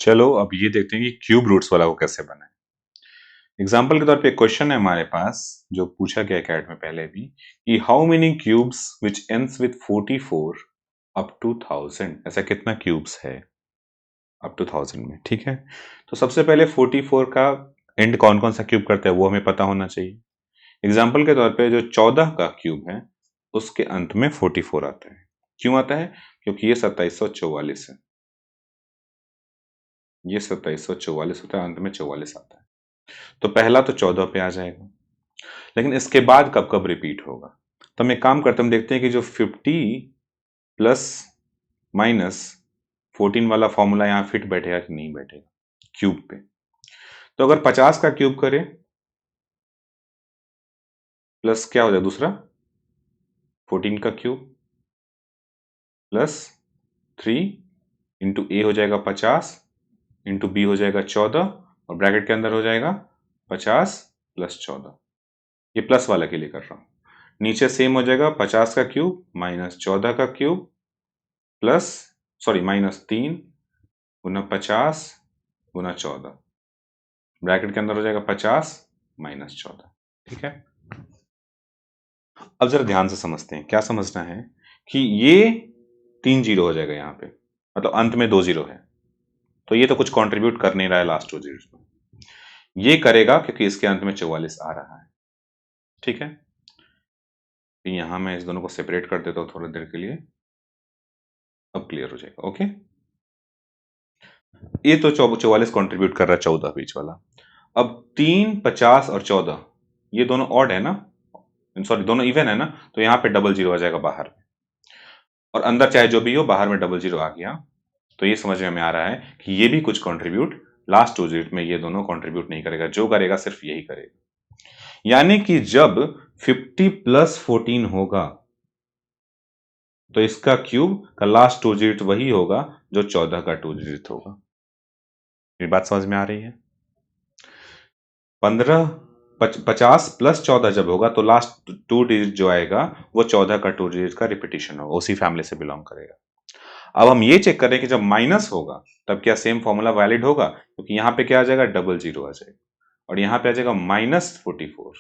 चलो अब ये देखते हैं कि क्यूब रूट्स वाला को कैसे बनाए। एग्जाम्पल के तौर पे एक क्वेश्चन है हमारे पास जो पूछा गया कैट में पहले भी कि how many cubes which ends with 44 up to 1000, ऐसा कितना क्यूब्स है अप टू 1000 में। ठीक है, तो सबसे पहले 44 का एंड कौन कौन सा क्यूब करता है वो हमें पता होना चाहिए। एग्जाम्पल के तौर पे जो 14 का क्यूब है उसके अंत में 44 आता है। क्यों आता है? क्योंकि ये 2744 है, ये 2744 होता है, अंत में 44 आता है। तो पहला तो 14 पे आ जाएगा, लेकिन इसके बाद कब कब रिपीट होगा। तो हम एक काम करते हैं, हम देखते हैं कि जो 50 प्लस माइनस 14 वाला फॉर्मूला यहाँ फिट बैठेगा कि नहीं बैठेगा क्यूब पे। तो अगर 50 का क्यूब करें प्लस क्या हो जाएगा दूसरा 14 का क्यूब प्लस 3 इंटू ए हो जाएगा 50 इंटू बी हो जाएगा 14 और ब्रैकेट के अंदर हो जाएगा 50 प्लस 14। ये प्लस वाला के लिए कर रहा हूं। नीचे सेम हो जाएगा 50 का क्यूब माइनस 14 का क्यूब प्लस माइनस 3 गुना 50 गुना 14, ब्रैकेट के अंदर हो जाएगा 50 माइनस 14। ठीक है, अब जरा ध्यान से समझते हैं। क्या समझना है कि ये 3 जीरो हो जाएगा यहाँ पे, मतलब अंत में 2 जीरो है, तो ये तो कुछ कंट्रीब्यूट कर नहीं रहा है लास्ट 2 जीरो में। ये करेगा क्योंकि इसके अंत में 44 आ रहा है। ठीक है, तो यहां मैं इस दोनों को सेपरेट कर देता हूं थोड़ी देर के लिए, अब क्लियर हो जाएगा। ओके, ये तो 44 कंट्रीब्यूट कर रहा है 14 बीच वाला। अब 3, 50 और 14 ये दोनों ऑड है ना, दोनों इवन है ना, तो यहाँ पे डबल जीरो आ जाएगा बाहर में, और अंदर चाहे जो भी हो बाहर में डबल जीरो आ गया। तो ये समझ में आ रहा है कि ये भी कुछ कंट्रीब्यूट लास्ट 2 डिजिट में ये दोनों कंट्रीब्यूट नहीं करेगा, जो करेगा सिर्फ यही करेगा। यानी कि जब 50 प्लस 14 होगा तो इसका क्यूब का लास्ट 2 डिजिट वही होगा जो 14 का 2 डिजिट होगा। ये बात समझ में आ रही है? 50 प्लस 14 जब होगा तो लास्ट 2 डिजिट जो आएगा वो 14 का 2 डिजिट का रिपीटिशन होगा, उसी फैमिली से बिलोंग करेगा। अब हम ये चेक करें कि जब माइनस होगा तब क्या सेम फॉर्मूला वैलिड होगा, क्योंकि यहां पे क्या आ जाएगा डबल जीरो आ जाएगा, और यहां पे आ जाएगा -44,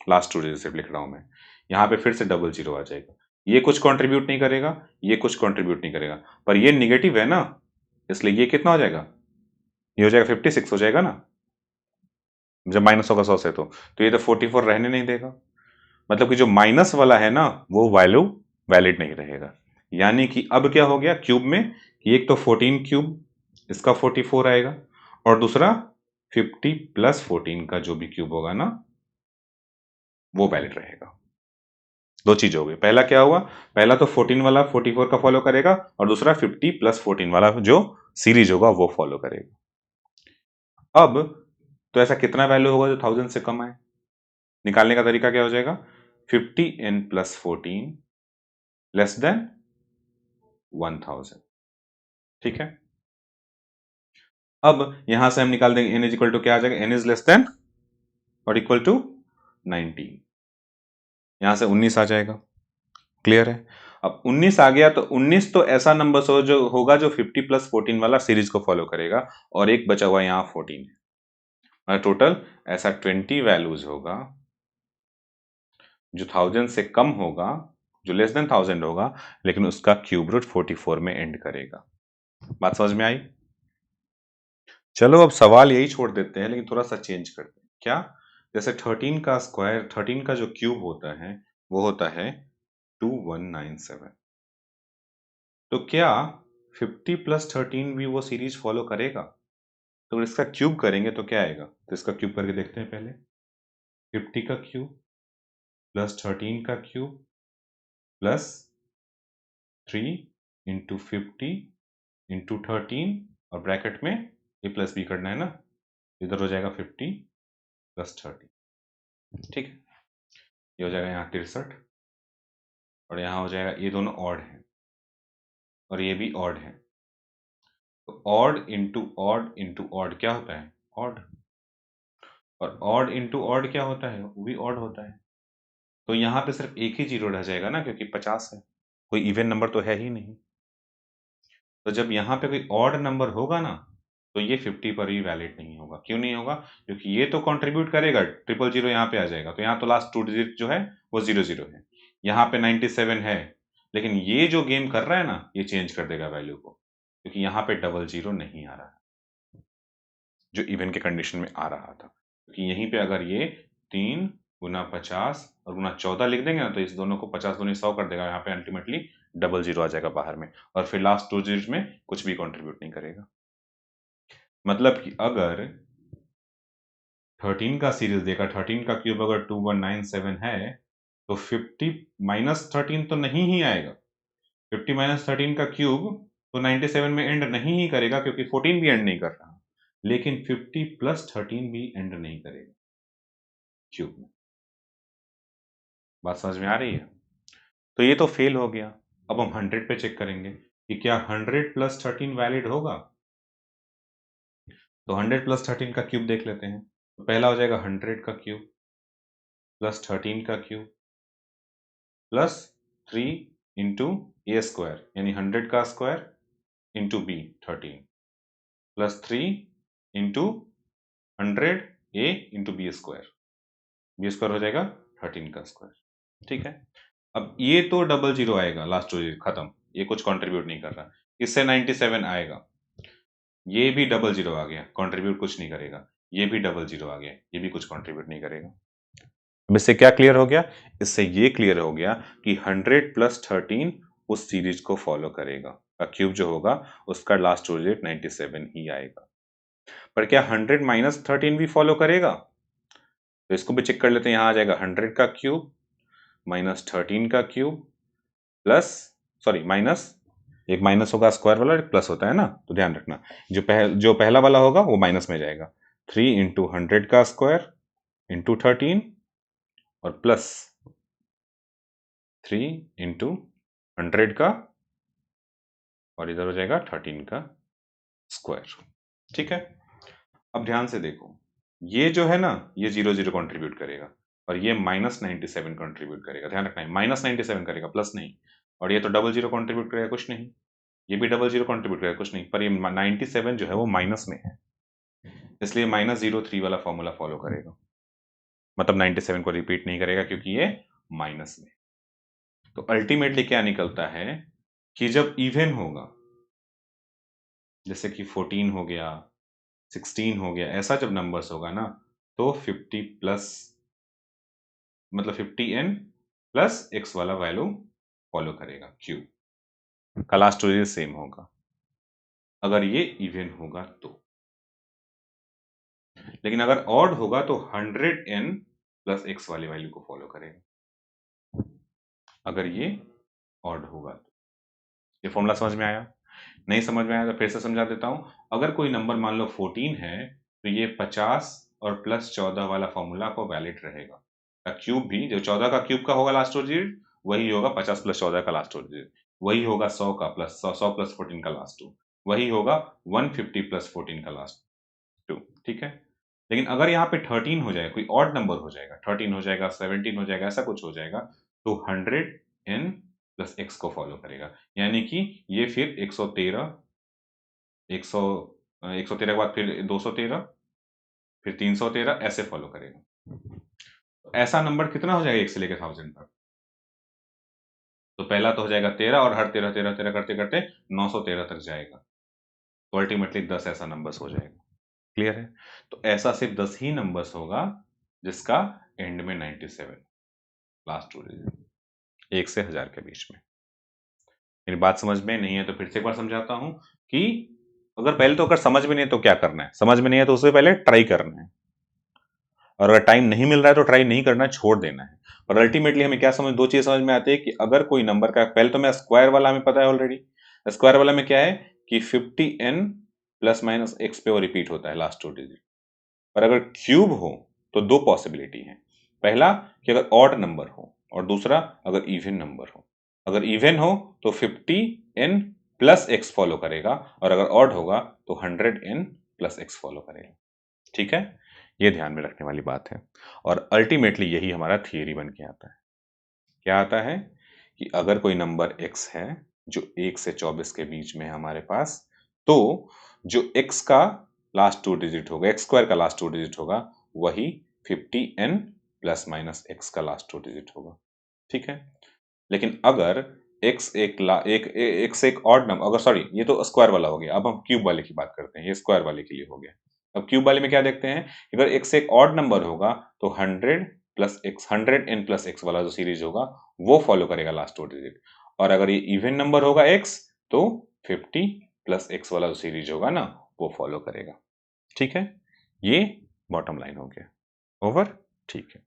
लास्ट 2 डिजिट से लिख रहा हूं मैं, यहां पे फिर से डबल जीरो आ जाएगा। ये कुछ कंट्रीब्यूट नहीं करेगा, ये कुछ कंट्रीब्यूट नहीं करेगा, पर ये निगेटिव है ना, इसलिए ये कितना हो जाएगा, ये हो जाएगा 56 हो जाएगा ना, जब माइनस होगा 100 से। तो ये तो 44 रहने नहीं देगा, मतलब कि जो माइनस वाला है ना वो वैल्यू वैलिड नहीं रहेगा। यानी कि अब क्या हो गया क्यूब में कि एक तो 14 क्यूब इसका 44 आएगा, और दूसरा 50 प्लस 14 का जो भी क्यूब होगा ना वो वैलिड रहेगा। दो चीज हो गई, पहला क्या हुआ, पहला तो 14 वाला 44 का फॉलो करेगा, और दूसरा 50 प्लस 14 वाला जो सीरीज होगा वो फॉलो करेगा। अब तो ऐसा कितना वैल्यू होगा जो 1000 से कम आए, निकालने का तरीका क्या हो जाएगा, 50n प्लस 14 लेस देन 1000। ठीक है, अब यहां से हम निकाल देंगे n इज इक्वल टू क्या आ जाएगा, n इज लेस देन और इक्वल टू 19, यहां से 19 आ जाएगा। क्लियर है? अब 19 आ गया तो 19 तो ऐसा नंबर हो जो होगा जो 50 प्लस 14 वाला सीरीज को फॉलो करेगा, और एक बचा हुआ यहां 14 है, टोटल ऐसा 20 वैल्यूज होगा जो 1000 से कम होगा, जो लेस देन 1000 होगा, लेकिन उसका क्यूब रूट 44 में एंड करेगा। बात समझ में आई? चलो अब सवाल यही छोड़ देते हैं, लेकिन थोड़ा सा चेंज करते हैं। क्या? जैसे 13 का स्क्वायर, 13 का जो क्यूब होता है वो होता है 2197, तो क्या 50 प्लस 13 भी वो सीरीज फॉलो करेगा? तो अगर इसका क्यूब करेंगे तो क्या आएगा, तो इसका क्यूब करके देखते हैं पहले। 50 का क्यूब प्लस 13 का क्यूब प्लस 3 इंटू 50 इंटू 13, और ब्रैकेट में ए प्लस बी करना है ना, इधर हो जाएगा 50 प्लस 30। ठीक है, ये हो जाएगा यहाँ 63, और यहाँ हो जाएगा, ये दोनों ऑड हैं और ये भी ऑड है, तो ऑड इंटू ऑड क्या होता है, ऑड, और ऑड इंटू ऑड क्या होता है, वो भी ऑड होता है। तो यहाँ पे सिर्फ एक ही जीरो रह जाएगा ना, क्योंकि 50 है, कोई इवन नंबर तो है ही नहीं। तो जब यहाँ पे कोई ऑड नंबर होगा ना तो ये 50 पर ही वैलिड नहीं होगा। क्यों नहीं होगा? क्योंकि ये तो कंट्रीब्यूट करेगा, 000 यहाँ पे आ जाएगा, तो यहाँ तो लास्ट 2 डिजिट जो है वो 00 है, यहाँ पे 97 है, लेकिन ये जो गेम कर रहा है ना, ये चेंज कर देगा वैल्यू को, क्योंकि यहाँ पे 00 नहीं आ रहा है जो इवन के कंडीशन में आ रहा था। क्योंकि यहीं पे अगर ये 3 गुना 50 और गुना 14 लिख देंगे ना, तो इस दोनों को 50 दूनी 100 कर देगा, यहाँ पे अल्टीमेटली 00 आ जाएगा बाहर में, और फिर लास्ट 2 डिजिट में कुछ भी कंट्रीब्यूट नहीं करेगा। मतलब कि अगर 13 का सीरीज देखा, 13 का क्यूब अगर 2197 है, तो 50 माइनस 13 तो नहीं ही आएगा। 50 माइनस 13 का क्यूब तो 97 में एंड नहीं ही करेगा, क्योंकि 14 भी एंड नहीं कर रहा, लेकिन 50 प्लस 13 भी एंड नहीं करेगा क्यूब में। बात समझ में आ रही है? तो ये तो फेल हो गया। अब हम 100 पे चेक करेंगे कि क्या 100 प्लस 13 वैलिड होगा। तो 100 प्लस 13 का क्यूब देख लेते हैं। तो पहला हो जाएगा 100 का क्यूब प्लस 13 का cube plus 3 into a square, यानी 100 का square into b 13 plus 3 into 100 a into b square हो जाएगा 13 का स्क्वायर। ठीक है, अब ये तो 00 आएगा, लास्ट खत्म, ये कुछ कंट्रीब्यूट नहीं कर रहा। इससे 97 आएगा, ये भी 00 आ गया, कंट्रीब्यूट कुछ नहीं करेगा। ये भी 00 आ गया, ये भी कुछ कंट्रीब्यूट नहीं करेगा। अब इससे क्या क्लियर हो गया? इससे ये क्लियर हो गया कि 100 प्लस 13 उस सीरीज को फॉलो करेगा, क्यूब जो होगा उसका लास्ट डिजिट 97 ही आएगा। पर क्या 100 माइनस 13 भी फॉलो करेगा? तो इसको भी चेक कर लेते हैं। यहां आ जाएगा 100 का क्यूब माइनस 13 का क्यूब प्लस, सॉरी माइनस, एक माइनस होगा स्क्वायर वाला, एक प्लस होता है ना, तो ध्यान रखना, जो पहला वाला होगा वो माइनस में जाएगा। 3 इंटू 100 का स्क्वायर इंटू 13 और प्लस 3 इंटू 100 का, और इधर हो जाएगा 13 का स्क्वायर। ठीक है, अब ध्यान से देखो, ये जो है ना, ये 00 कंट्रीब्यूट करेगा, और ये माइनस 97 कंट्रीब्यूट करेगा। ध्यान रखना है, माइनस 97 करेगा, प्लस नहीं। और ये तो 00 कंट्रीब्यूट करेगा, कुछ नहीं। ये भी 00 कंट्रीब्यूट करेगा, कुछ नहीं। पर ये 97 जो है वो माइनस में है, इसलिए -03 वाला फॉर्मूला फॉलो करेगा, मतलब 97 को रिपीट नहीं करेगा, क्योंकि ये माइनस में। तो अल्टीमेटली क्या निकलता है कि जब इवन होगा, जैसे कि 14 हो गया, 16 हो गया, ऐसा जब नंबर्स होगा ना, तो 50 प्लस, मतलब 50n प्लस x वाला वैल्यू फॉलो करेगा, क्यूब का लास्ट डिजिट सेम होगा, अगर ये इवन होगा तो। लेकिन अगर ऑड होगा तो 100n प्लस x वाली वैल्यू को फॉलो करेगा, अगर ये ऑड होगा तो। ये फॉर्मूला समझ में आया? नहीं समझ में आया तो फिर से समझा देता हूं। अगर कोई नंबर मान लो 14 है, तो ये 50 और प्लस 14 वाला फॉर्मूला को वैलिड रहेगा। का क्यूब भी, जो 14 का क्यूब का होगा लास्ट डिजिट, वही होगा 50 प्लस 14 का लास्ट डिजिट, वही होगा 100 का प्लस 100 प्लस 14 का लास्ट 2, वही होगा 150 प्लस 14 का लास्ट 2। ठीक है, लेकिन अगर यहाँ पे 13 हो जाए, कोई ऑड नंबर हो जाएगा, 13 हो जाएगा, 17 हो जाएगा, ऐसा कुछ हो जाएगा, तो 100n प्लस x को फॉलो करेगा, यानी कि ये फिर 113, 100, 113 के बाद फिर 213, फिर 313, ऐसे फॉलो करेगा। तो ऐसा नंबर कितना हो जाएगा 1 से लेकर 1000 तक? तो पहला तो हो जाएगा 13, और हर 13 13 13 करते करते 913 तक जाएगा, तो अल्टीमेटली 10 ऐसा नंबर्स हो जाएगा। क्लियर है? तो ऐसा सिर्फ 10 ही नंबर्स होगा जिसका एंड में 97 लास्ट टू डिजिट, 1 से 1000 के बीच में। मेरी बात समझ में नहीं है तो फिर से एक बार समझाता हूं कि अगर पहले तो अगर समझ में नहीं है तो क्या करना है, समझ में नहीं है तो उससे पहले ट्राई करना है, और अगर टाइम नहीं मिल रहा है तो ट्राई नहीं करना, छोड़ देना है। और अल्टीमेटली हमें क्या समझ, दो चीज समझ में आती है कि अगर कोई नंबर का, पहले तो मैं स्क्वायर वाला हमें पता है ऑलरेडी, स्क्वायर वाला में क्या है कि 50n प्लस माइनस x पे वो रिपीट होता है लास्ट 2 डिजिट। और अगर क्यूब हो तो दो पॉसिबिलिटी है, पहला कि अगर ऑड नंबर हो, और दूसरा अगर इवन नंबर हो। अगर इवन हो तो 50n प्लस x फॉलो करेगा, और अगर ऑड होगा तो 100n प्लस x फॉलो करेगा। ठीक है, ये ध्यान में रखने वाली बात है, और अल्टीमेटली यही हमारा थियरी बन के आता है। क्या आता है कि अगर कोई नंबर x है जो 1 से 24 के बीच में है हमारे पास, तो जो x का लास्ट 2 डिजिट होगा, x स्क्वायर का लास्ट 2 डिजिट होगा, वही 50n प्लस माइनस x का लास्ट 2 डिजिट होगा। ठीक है? लेकिन अगर x एक ऑड नंबर, अगर सॉरी ये तो स्क्वायर वाला हो गया, अब हम क्यूब वाले की बात करते हैं, ये स्क्वायर वाले के लिए हो गया। अब क्यूब वाले में क्या देखते हैं, अगर x एक ऑड नंबर होगा तो 100 plus x 100n plus x वाला जो सीरीज होगा वो फॉलो करेगा लास्ट 2 डिजिट, और अगर ये इवन नंबर होगा x तो 50 प्लस x वाला जो सीरीज होगा ना वो फॉलो करेगा। ठीक है, ये बॉटम लाइन हो गया। ओवर। ठीक है।